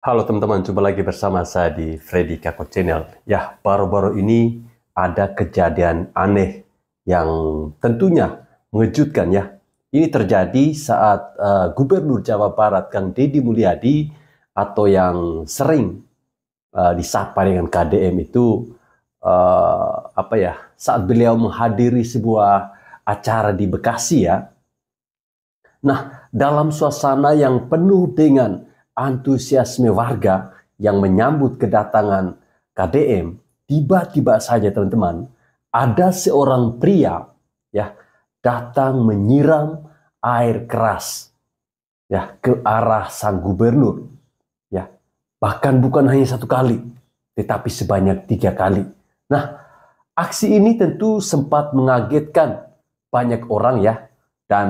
Halo teman-teman, jumpa lagi bersama saya di Freddy Kako Channel. Ya, baru-baru ini ada kejadian aneh yang tentunya mengejutkan ya. Ini terjadi saat Gubernur Jawa Barat Kang Deddy Mulyadi atau yang sering disapa dengan KDM itu saat beliau menghadiri sebuah acara di Bekasi ya. Nah, dalam suasana yang penuh dengan antusiasme warga yang menyambut kedatangan KDM, tiba-tiba saja teman-teman, ada seorang pria ya datang menyiram air keras ya ke arah sang gubernur ya. Bahkan bukan hanya satu kali, tetapi sebanyak 3 kali. Nah, aksi ini tentu sempat mengagetkan banyak orang ya, dan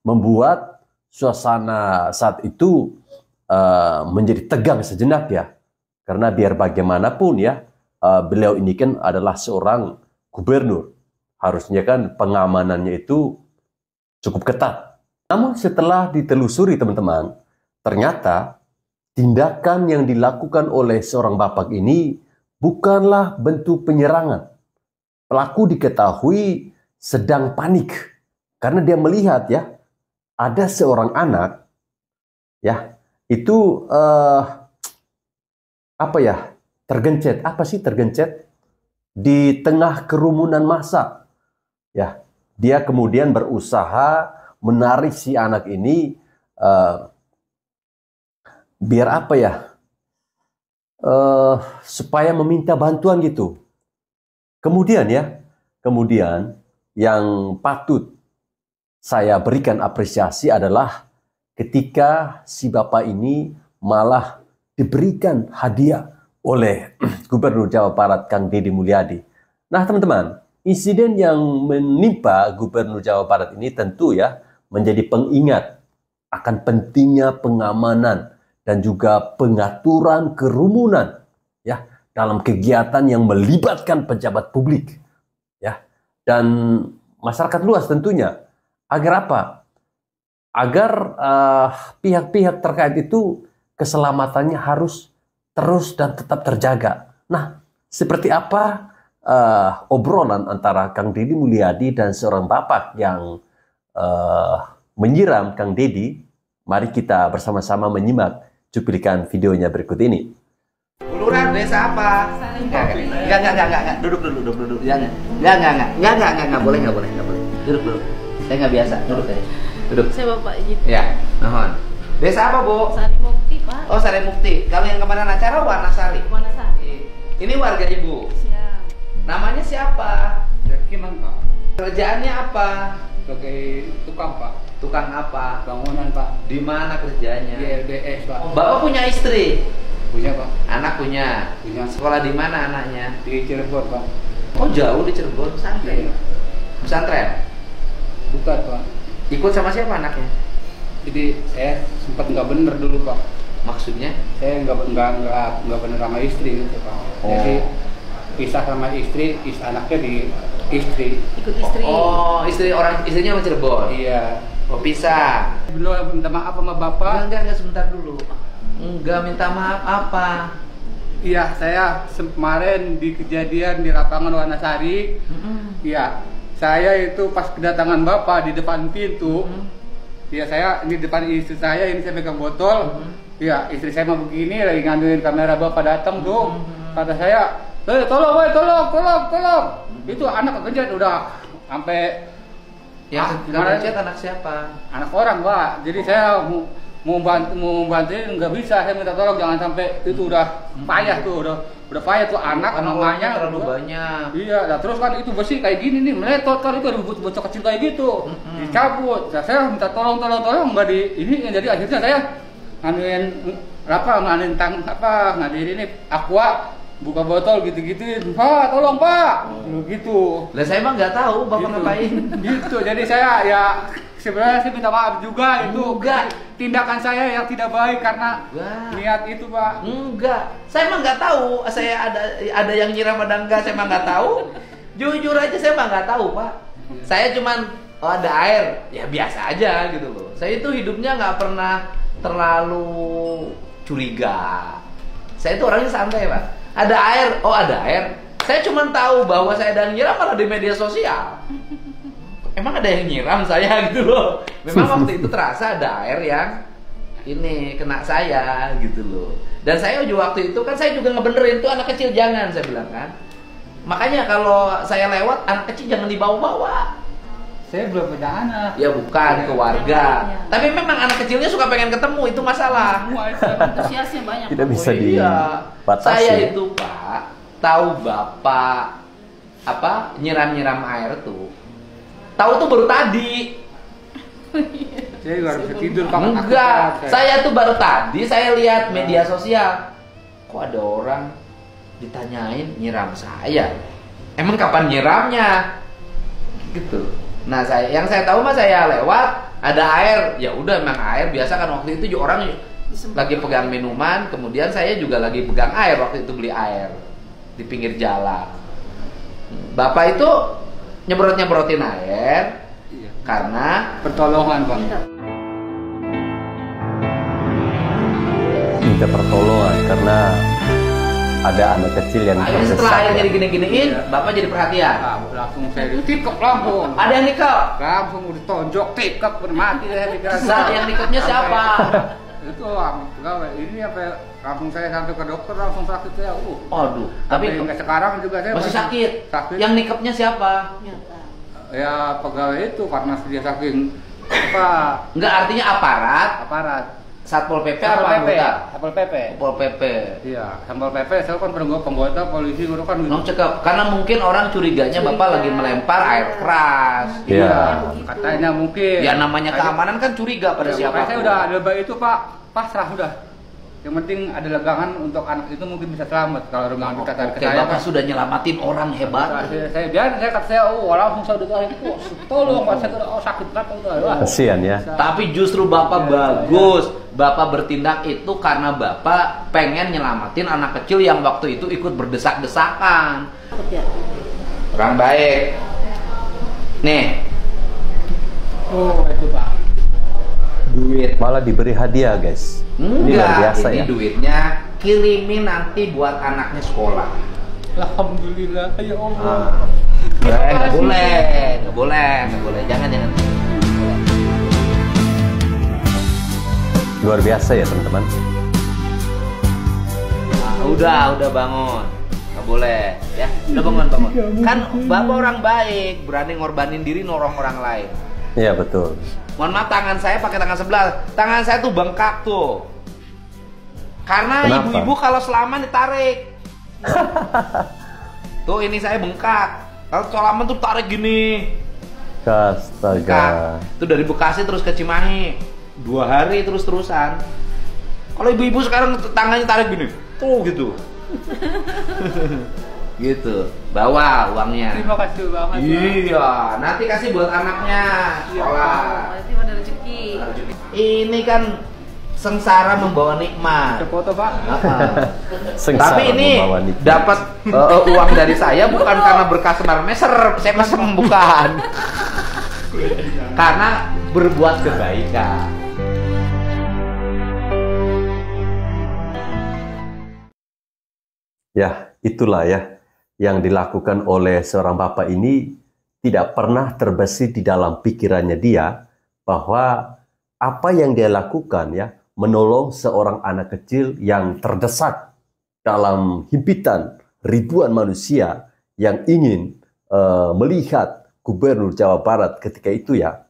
membuat suasana saat itu menjadi tegang sejenak ya. Karena biar bagaimanapun ya, beliau ini kan adalah seorang gubernur. Harusnya kan pengamanannya itu cukup ketat. Namun setelah ditelusuri teman-teman, ternyata tindakan yang dilakukan oleh seorang bapak ini bukanlah bentuk penyerangan. Pelaku diketahui sedang panik karena dia melihat ya, ada seorang anak ya, itu tergencet. Apa sih tergencet? Di tengah kerumunan massa. Ya, dia kemudian berusaha menarik si anak ini biar supaya meminta bantuan gitu. Kemudian yang patut saya berikan apresiasi adalah ketika si bapak ini malah diberikan hadiah oleh Gubernur Jawa Barat Kang Deddy Mulyadi. Nah teman-teman, insiden yang menimpa Gubernur Jawa Barat ini tentu ya menjadi pengingat akan pentingnya pengamanan dan juga pengaturan kerumunan ya dalam kegiatan yang melibatkan pejabat publik ya, dan masyarakat luas tentunya. Agar apa? Agar pihak-pihak terkait itu keselamatannya harus terus dan tetap terjaga. Nah, seperti apa obrolan antara Kang Deddy Mulyadi dan seorang bapak yang menyiram Kang Deddy? Mari kita bersama-sama menyimak cuplikan videonya berikut ini. Lurah desa apa? Enggak. Duduk. Enggak boleh. Duduk dulu. Saya nggak biasa. Duduk aja. Duduk. Saya bapak gitu. Ya, mohon. Desa apa, Bu? Sari Mukti, Pak. Oh, Sari Mukti. Kalau yang kemarin acara Wanasari. Wanasari. Ini warga Ibu. Siap. Namanya siapa? Jakiman, Pak. Kerjaannya apa? Sebagai tukang, Pak. Tukang apa? Bangunan, Pak. Di mana kerjanya? Di LDS, Pak. Bapak punya istri? Punya, Pak. Anak punya? Punya. Sekolah di mana anaknya? Di Cirebon, Pak. Oh, jauh di Cirebon. Pesantren. Iya. Pesantren? Bukan, Pak. Ikut sama siapa anaknya? Jadi saya sempat nggak bener dulu, Pak. Maksudnya? Saya nggak bener sama istri gitu, Pak. Oh. Jadi pisah sama istri, anaknya di istri. Ikut istri. Oh, istrinya sama Cirebon. Iya. Oh, pisah. Belum minta maaf sama bapak. Enggak, sebentar dulu. Enggak minta maaf apa? Iya, saya kemarin di kejadian di lapangan Wanasari. Iya. Saya itu pas kedatangan bapak di depan pintu. Ya saya ini depan istri saya, ini saya pegang botol. Ya istri saya mau begini lagi ngandelin kamera bapak datang tuh. Kata saya, tolong. Itu anak kegencet udah sampai Yang kegencet anak siapa? anak orang, Pak. Jadi saya mau bantuin nggak bisa, saya minta tolong jangan sampai itu udah payah tuh, udah payah tuh anak namanya terlalu banyak. Iya, nah terus kan itu besi kayak gini nih, meletot kan itu ada bocor kecil kayak gitu, dicabut. Nah, saya minta tolong nggak di ini, jadi akhirnya saya ngadirin ini aqua, buka botol gitu-gitu, Pak tolong Pak, gitu. Lah saya emang nggak tahu bapak Gitu. ngapain. Gitu, jadi saya ya sebenarnya saya minta maaf juga itu Enggak. tindakan saya yang tidak baik karena Wah. niat itu, Pak. Enggak, saya emang nggak tahu. Saya ada yang nyiram ada enggak, saya emang nggak tahu. Jujur aja saya emang nggak tahu, Pak. Saya cuman ada air, ya biasa aja gitu loh. Saya itu hidupnya nggak pernah terlalu curiga. Saya itu orangnya santai, Pak. Ada air, oh ada air. Saya cuma tahu bahwa saya dan nyiram malah di media sosial. Emang ada yang nyiram saya gitu loh. Memang waktu itu terasa ada air yang ini kena saya gitu loh. Dan saya juga waktu itu kan saya juga ngebenerin tuh anak kecil jangan, saya bilang kan. Makanya kalau saya lewat anak kecil jangan dibawa-bawa. Saya belum punya anak. Ya bukan keluarga. Tapi memang anak kecilnya suka pengen ketemu, itu masalah. Antusiasnya banyak. Tidak bisa Iya. dibatasi. Saya ya. itu Pak tahu bapak nyiram-nyiram air tuh. Tahu tuh baru tadi. Saya juga harus tidur Pak. Enggak, saya tuh baru tadi saya lihat media sosial. Kok ada orang ditanyain nyiram saya? Emang kapan nyiramnya? Gitu. Nah, yang saya tahu mah saya lewat ada air, ya udah memang air biasa kan waktu itu juga orang lagi pegang minuman, kemudian saya juga lagi pegang air waktu itu beli air di pinggir jalan. Bapak itu nyemprotin air karena pertolongan Pak. Minta pertolongan karena ada anak kecil yang akhirnya setelah airnya digini-giniin, Bapak jadi perhatian. Langsung saya tikep langsung. Ada yang nikep? Langsung ditonjok tikep mati saya pikiran. Yang nikepnya siapa? Itu pegawai. Ini langsung saya sampai ke dokter langsung sakit saya. Aduh, tapi sampai sekarang juga saya masih sakit. Sakit. Yang nikepnya siapa? Ya pegawai itu karena dia saking Enggak, artinya aparat Satpol PP apa anggota? Satpol PP. Satpol PP. Iya, Satpol PP saya kan penggota polisi itu kan. Nong cekap, karena mungkin orang curiganya Bapak lagi melempar air keras. Iya. Katanya mungkin. Ya namanya keamanan kan curiga pada siapa. Saya udah ada itu Pak, pasrah udah. Yang penting ada legangan untuk anak itu mungkin bisa selamat kalau rumah kita tarik ke saya. Bapak sudah nyelamatin orang hebat. Saya kata saya, langsung saya udah tolong Pak, saya sakit berapa udah. Kasihan ya. Tapi justru Bapak bagus. Bapak bertindak itu karena Bapak pengen nyelamatin anak kecil yang waktu itu ikut berdesak-desakan. Orang baik. Nih. Oh, itu Pak. Duit. Malah diberi hadiah guys. Ini luar biasa ini ya. duitnya kirimin nanti buat anaknya sekolah. Alhamdulillah ya Allah. Nggak boleh, jangan. Luar biasa ya teman-teman. Udah bangun. Nggak boleh, ya. Udah bangun. Kan Bapak orang baik, berani ngorbanin diri nolong orang lain. Iya betul. Mohon maaf, tangan saya pakai tangan sebelah. Tangan saya tuh bengkak tuh. Karena Kenapa? ibu-ibu kalau selaman ditarik. Tuh ini saya bengkak. Kalau selaman tuh tarik gini. Astaga. Itu dari Bekasi terus ke Cimahi. 2 hari terus-terusan. Kalau ibu-ibu sekarang tangannya tarik gini. Tuh gitu. Gitu. Bawa uangnya. Terima kasih banget. Iya, nanti kasih buat anaknya sekolah. Berarti ada rezeki. Ini kan sengsara membawa nikmat. Foto Pak. Sengsara Tapi ini membawa nikmat. dapat uang dari saya bukan karena berkas semar meser, saya mesem bukan. Karena berbuat kebaikan. Ya, itulah ya yang dilakukan oleh seorang bapak ini tidak pernah terbesit di dalam pikirannya dia bahwa apa yang dia lakukan ya menolong seorang anak kecil yang terdesak dalam himpitan ribuan manusia yang ingin melihat Gubernur Jawa Barat ketika itu ya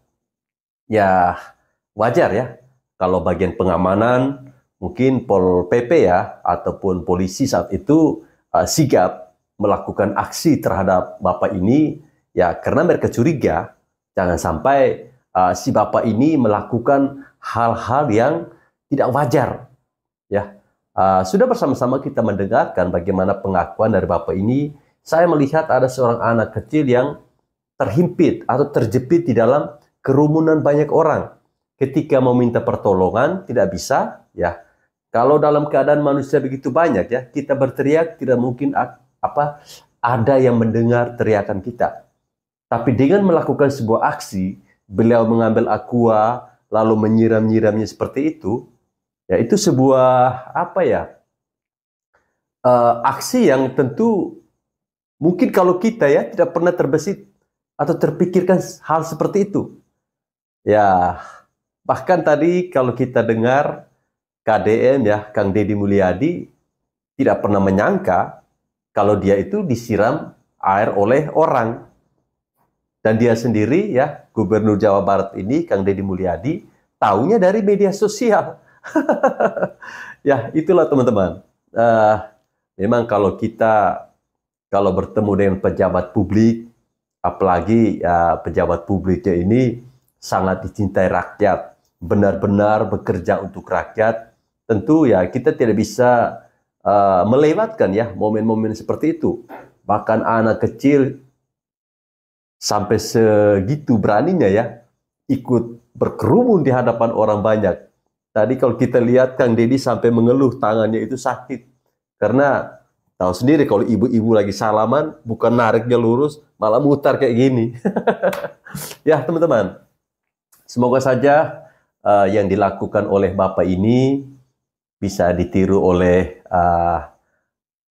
wajar ya kalau bagian pengamanan mungkin Pol PP ya ataupun polisi saat itu sigap melakukan aksi terhadap bapak ini ya karena mereka curiga jangan sampai si bapak ini melakukan hal-hal yang tidak wajar ya. Sudah bersama-sama kita mendengarkan bagaimana pengakuan dari bapak ini. Saya melihat ada seorang anak kecil yang terhimpit atau terjepit di dalam kerumunan banyak orang. Ketika mau minta pertolongan tidak bisa ya. Kalau dalam keadaan manusia begitu banyak ya, kita berteriak tidak mungkin ada yang mendengar teriakan kita. Tapi dengan melakukan sebuah aksi, beliau mengambil aqua lalu menyiram-nyiramnya seperti itu, Ya, itu sebuah apa ya? Aksi yang tentu mungkin kalau kita ya tidak pernah terbesit atau terpikirkan hal seperti itu. Ya, bahkan tadi kalau kita dengar KDM ya, Kang Deddy Mulyadi tidak pernah menyangka kalau dia itu disiram air oleh orang. Dan dia sendiri ya, Gubernur Jawa Barat ini, Kang Deddy Mulyadi, taunya dari media sosial. Ya, itulah teman-teman. Memang kalau kita bertemu dengan pejabat publik, apalagi ya, pejabat publiknya ini sangat dicintai rakyat, benar-benar bekerja untuk rakyat, tentu ya kita tidak bisa melewatkan ya momen-momen seperti itu. Bahkan anak kecil sampai segitu beraninya ya ikut berkerumun di hadapan orang banyak. Tadi kalau kita lihat Kang Deddy sampai mengeluh tangannya itu sakit. Karena tahu sendiri kalau ibu-ibu lagi salaman bukan nariknya lurus, malah mutar kayak gini. Ya teman-teman, semoga saja yang dilakukan oleh Bapak ini bisa ditiru oleh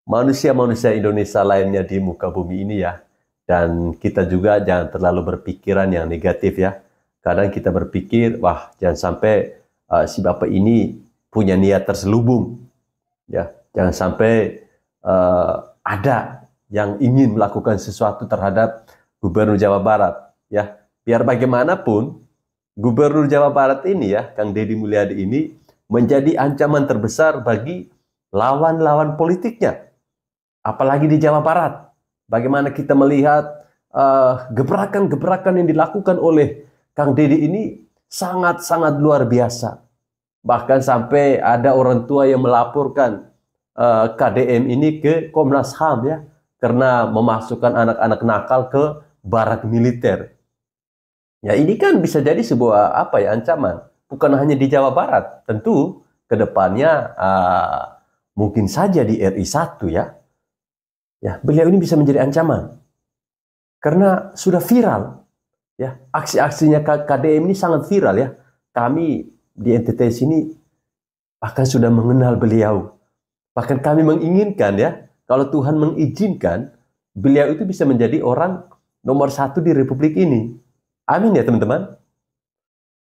manusia-manusia Indonesia lainnya di muka bumi ini ya. Dan kita juga jangan terlalu berpikiran yang negatif ya. Kadang kita berpikir, wah jangan sampai si Bapak ini punya niat terselubung. Ya, jangan sampai ada yang ingin melakukan sesuatu terhadap Gubernur Jawa Barat. Ya, biar bagaimanapun Gubernur Jawa Barat ini ya, Kang Deddy Mulyadi ini menjadi ancaman terbesar bagi lawan-lawan politiknya. Apalagi di Jawa Barat. Bagaimana kita melihat gebrakan-gebrakan yang dilakukan oleh Kang Deddy ini sangat-sangat luar biasa. Bahkan sampai ada orang tua yang melaporkan KDM ini ke Komnas HAM ya, karena memasukkan anak-anak nakal ke barak militer. Ya ini kan bisa jadi sebuah apa ya ancaman, bukan hanya di Jawa Barat, tentu kedepannya mungkin saja di RI 1 ya. Ya, beliau ini bisa menjadi ancaman karena sudah viral. Ya, aksi-aksinya KDM ini sangat viral ya. Kami di NTT sini bahkan sudah mengenal beliau. Bahkan kami menginginkan ya, kalau Tuhan mengizinkan, beliau itu bisa menjadi orang nomor 1 di Republik ini. Amin ya teman-teman.